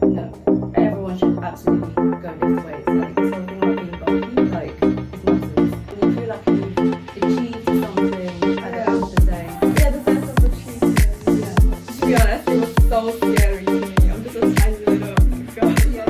no, everyone should absolutely go lift weights. Like, it's something like being bulky, like, it's nonsense. And you feel like you've achieved something at the end of the day. Yeah, the sense of achievement. Yeah. To be honest, it was so scary to me. I'm just a tiny little girl. Yeah.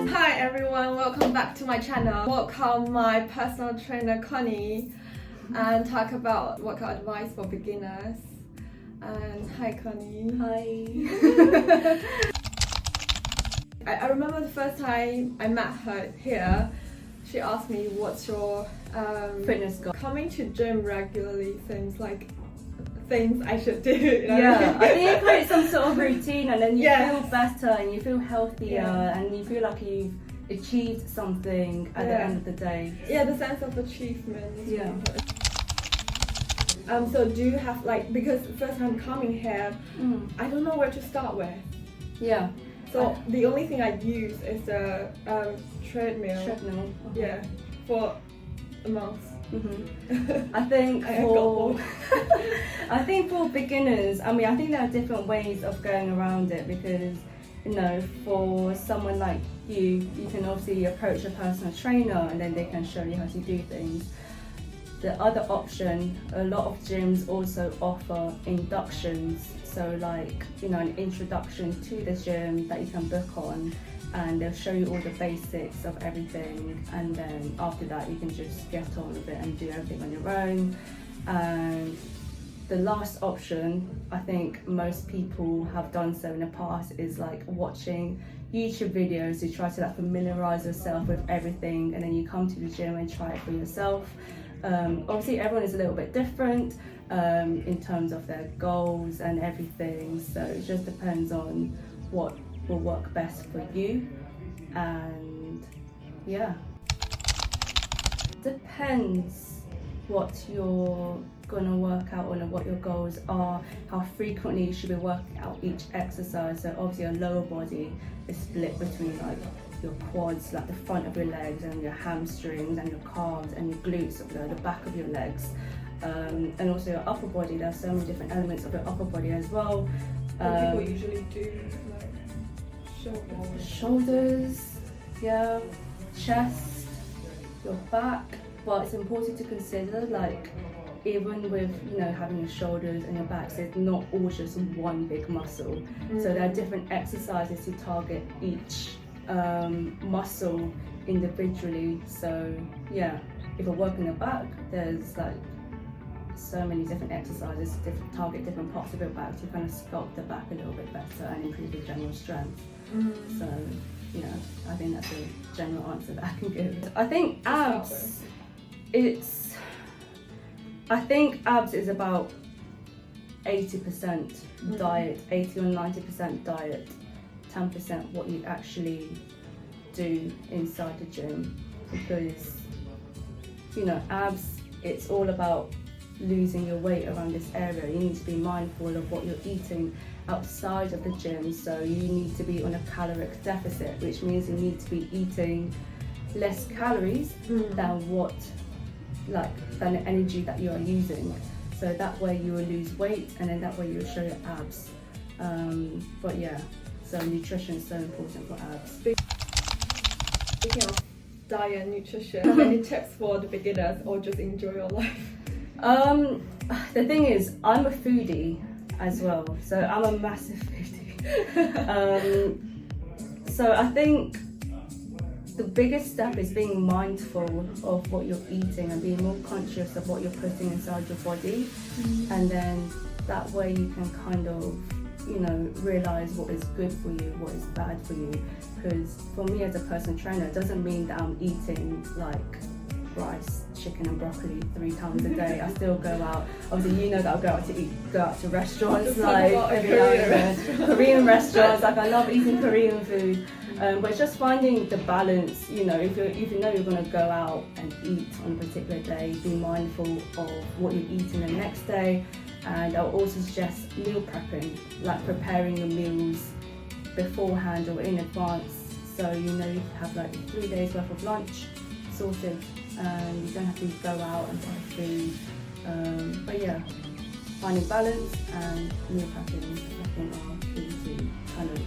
Hi everyone, welcome back to my channel. Welcome my personal trainer Connie and talk about workout advice for beginners. And hi Connie. Hi. I remember the first time I met her here, she asked me what's your Fitness goal. Coming to gym regularly seems like things I should do. You know? Yeah, I think you create some sort of routine and then you Yes. feel better and you feel healthier Yeah. and you feel like you've achieved something at the Yeah. end of the day. Yeah, the sense of achievement is Yeah. really important. So do you have like, because first time coming here, I don't know where to start with. Yeah. So the only thing I use is the treadmill. Treadmill. Yeah, for a month. I think I got for bored. I think for beginners, I mean, I think there are different ways of going around it because, you know, for someone like you can obviously approach a personal trainer and then they can show you how to do things. The other option, a lot of gyms also offer inductions, so like, you know, an introduction to the gym that you can book on and they'll show you all the basics of everything, and then after that you can just get on with it and do everything on your own. And the last option, I think most people have done so in the past, is like watching YouTube videos to try to like familiarize yourself with everything, and then you come to the gym and try it for yourself. Obviously everyone is a little bit different in terms of their goals and everything, so it just depends on what will work best for you. And yeah, depends what you're gonna work out on and what your goals are, how frequently you should be working out each exercise. So obviously your lower body is split between like your quads, like the front of your legs, and your hamstrings and your calves and your glutes, the back of your legs, and also your upper body. There are so many different elements of your upper body as well. People usually do like Shoulders, yeah, chest, your back. But it's important to consider, like, even with, you know, having your shoulders and your backs, it's not all just one big muscle. So there are different exercises to target each muscle individually. So yeah, if we're working the back, there's like so many different exercises to target different parts of your back to kind of sculpt the back a little bit better and improve your general strength. So you know, I think that's a general answer that I can give. I think abs, I think abs is about 80% diet, 80 or 90% diet, 10% what you actually do inside the gym. Because, you know, abs, it's all about losing your weight around this area. You need to be mindful of what you're eating outside of the gym, so you need to be on a caloric deficit, which means you need to be eating less calories than the energy that you are using. So that way you will lose weight, and then that way you will show your abs. But yeah, so nutrition is so important for abs. Speaking of diet and nutrition, any tips for the beginners or just enjoy your life? The thing is, I'm a foodie as well, so I'm a massive foodie. So I think the biggest step is being mindful of what you're eating and being more conscious of what you're putting inside your body, and then that way you can kind of, you know, realize what is good for you, what is bad for you. Because for me as a personal trainer, it doesn't mean that I'm eating like rice, chicken and broccoli 3 times a day. I still go out. Obviously, you know that I go out to restaurants, like every now and then. Korean restaurants, like I love eating Korean food. But it's just finding the balance, you know, if you know you're going to go out and eat on a particular day, be mindful of what you're eating the next day. And I'll also suggest meal prepping, like preparing your meals beforehand or in advance, so you know you have like 3 days worth of lunch sorted, and you don't have to go out and buy food. But yeah, finding balance and meal prepping, I think, are key to kind of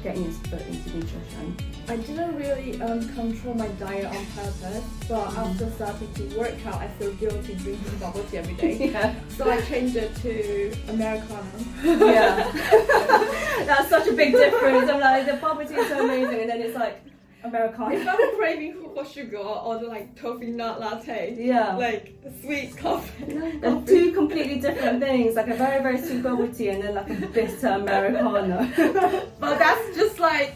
getting your foot into nutrition. I didn't really control my diet on purpose, but after starting to work out, I feel guilty drinking bubble tea every day. Yeah. So I changed it to Americano. Yeah. That's such a big difference. I'm like, the bubble tea is so amazing, and then it's like Americano. If I'm craving for sugar or the like toffee nut latte, Yeah. like sweet coffee. They're two completely different things, like a very, very sweet bubble tea and then like a bitter Americano. But that's just like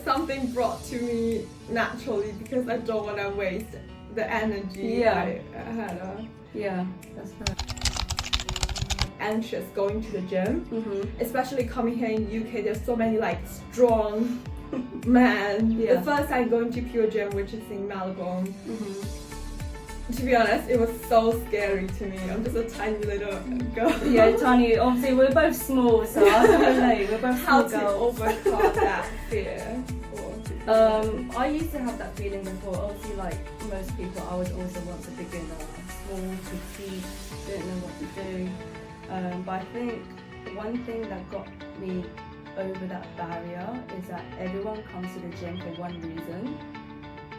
something brought to me naturally because I don't want to waste the energy I had. Yeah, that's right. Anxious going to the gym, especially coming here in UK. There's so many like strong men. Yeah. The first time going to Pure Gym, which is in Melbourne, to be honest, it was so scary to me. I'm just a tiny little girl. Yeah, tiny. Obviously, we're both small, so I can relate. We're both How small to girls. overcome that fear? I used to have that feeling before. Obviously, like most people, I was also once a beginner, small, petite, didn't know what to do. But I think one thing that got me over that barrier is that everyone comes to the gym for one reason,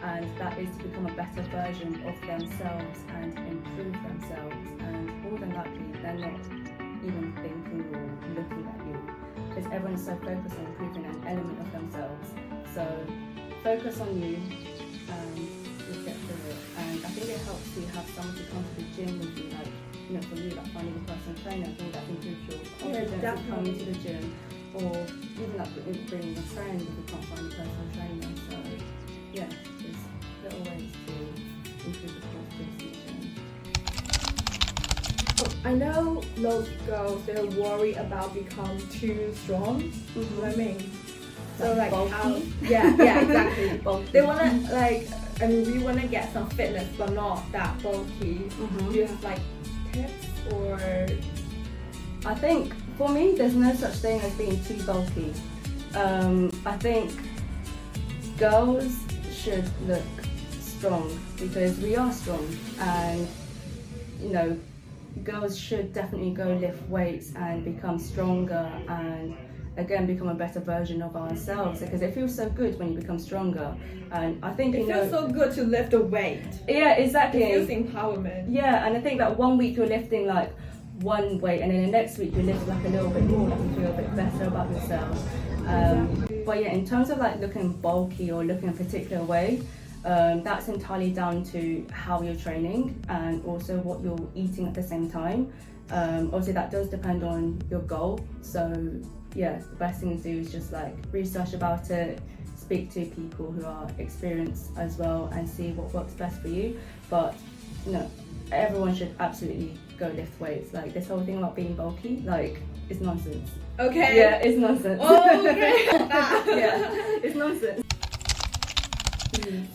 and that is to become a better version of themselves and improve themselves. And more than likely, they're not even thinking or looking at you, because everyone is so focused on improving an element of themselves. So focus on you and you'll get through it. And I think it helps to have someone to come to the gym with you, like, you know, for you, like finding a personal trainer, I think that improves your confidence in coming to the gym, or even like bringing a friend if you can't find a personal trainer. So yeah, there's little ways to improve the confidence in the gym. I know loads of girls, they're worried about becoming too strong. You know what I mean? So like bulky? how? Yeah, exactly. Bulky. They wanna like, I mean, we wanna get some fitness, but not that bulky. Do you have like tips or? I think for me, there's no such thing as being too bulky. I think girls should look strong because we are strong, and you know, girls should definitely go lift weights and become stronger and again become a better version of ourselves, because it feels so good when you become stronger. And I think it feels so good to lift a weight. Yeah, exactly. It feels empowerment. Yeah, and I think that one week you're lifting like one weight, and then the next week you lift like a little bit more, like you feel a bit better about yourself. But yeah, in terms of like looking bulky or looking a particular way, that's entirely down to how you're training and also what you're eating at the same time. Obviously that does depend on your goal. So yeah, the best thing to do is just like research about it, speak to people who are experienced as well, and see what works best for you. But you know, everyone should absolutely go lift weights. Like this whole thing about being bulky, like, it's nonsense. Okay. Yeah, it's nonsense. Oh, okay. Yeah, it's nonsense.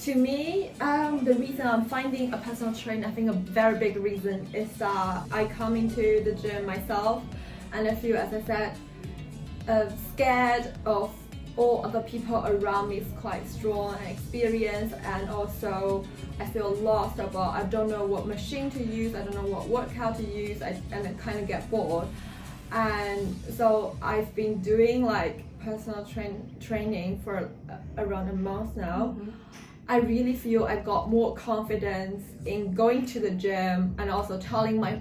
To me, the reason I'm finding a personal trainer, I think a very big reason is that I come into the gym myself, and I feel, as I said, scared of all other people around me is quite strong and experienced, and also I feel lost about, I don't know what machine to use, I don't know what workout to use, and I kind of get bored. And so I've been doing like personal training for around a month now. I really feel I got more confidence in going to the gym, and also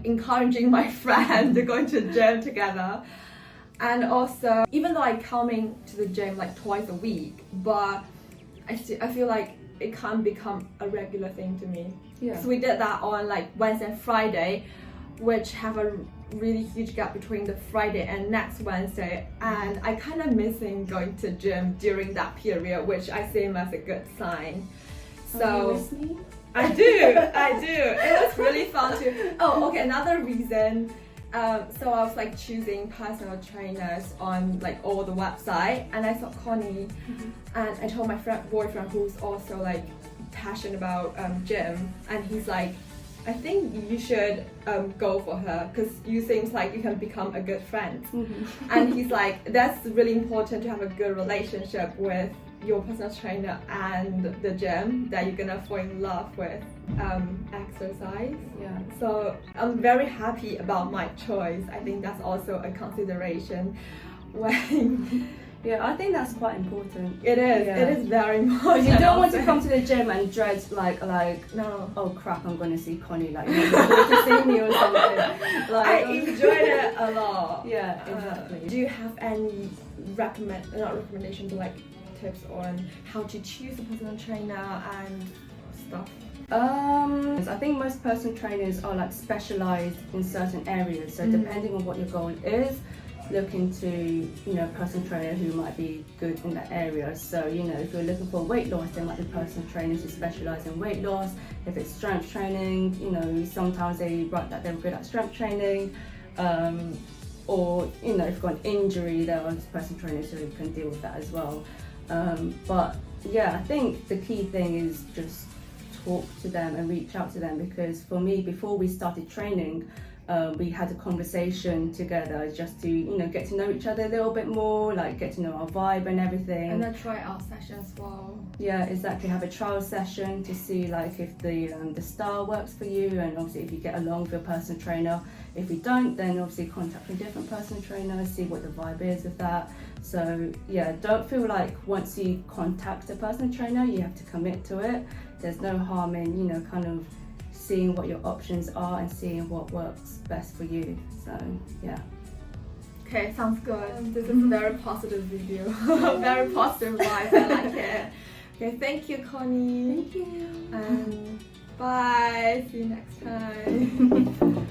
encouraging my friends to go to the gym together. And also, even though I'm coming to the gym like twice a week, but I feel like it can't become a regular thing to me. Yeah. So we did that on like Wednesday and Friday, which have a really huge gap between the Friday and next Wednesday, and I kind of missing going to gym during that period, which I see as a good sign. So you miss me? I do. It was really fun to. Oh, okay. Another reason. So I was like choosing personal trainers on like all the website, and I saw Connie, and I told my boyfriend, who's also like passionate about gym, and he's like, I think you should go for her because you seems like you can become a good friend. And he's like, that's really important to have a good relationship with your personal trainer and the gym that you're gonna fall in love with exercise. Yeah. So I'm very happy about my choice. I think that's also a consideration when Yeah, I think that's quite important. it is. Yeah. It is very important. You don't want to come to the gym and dread like No. oh crap, I'm going to see Connie, like you're going to see me or something. Like, I enjoyed it a lot. Yeah, exactly. Do you have any not recommendation, but like tips on how to choose a personal trainer and stuff? I think most personal trainers are like specialized in certain areas. So depending on what your goal is, look into, you know, a personal trainer who might be good in that area. So, you know, if you're looking for weight loss, there might be personal trainers who specialize in weight loss. If it's strength training, you know, sometimes they write that they're good at strength training. Or, you know, if you've got an injury, there are personal trainers who can deal with that as well. But yeah, I think the key thing is just talk to them and reach out to them, because for me, before we started training, we had a conversation together just to, you know, get to know each other a little bit more, like get to know our vibe and everything. And then try out session as well. Yeah, exactly. Have a trial session to see like if the style works for you, and obviously if you get along with your personal trainer. If you don't, then obviously contact a different personal trainer, see what the vibe is with that. So yeah, don't feel like once you contact a personal trainer, you have to commit to it. There's no harm in, you know, kind of seeing what your options are and seeing what works best for you. So yeah. Okay, sounds good. This is a very positive video. Very positive vibe. I like it. Okay, thank you, Connie. Thank you. And bye. See you next time.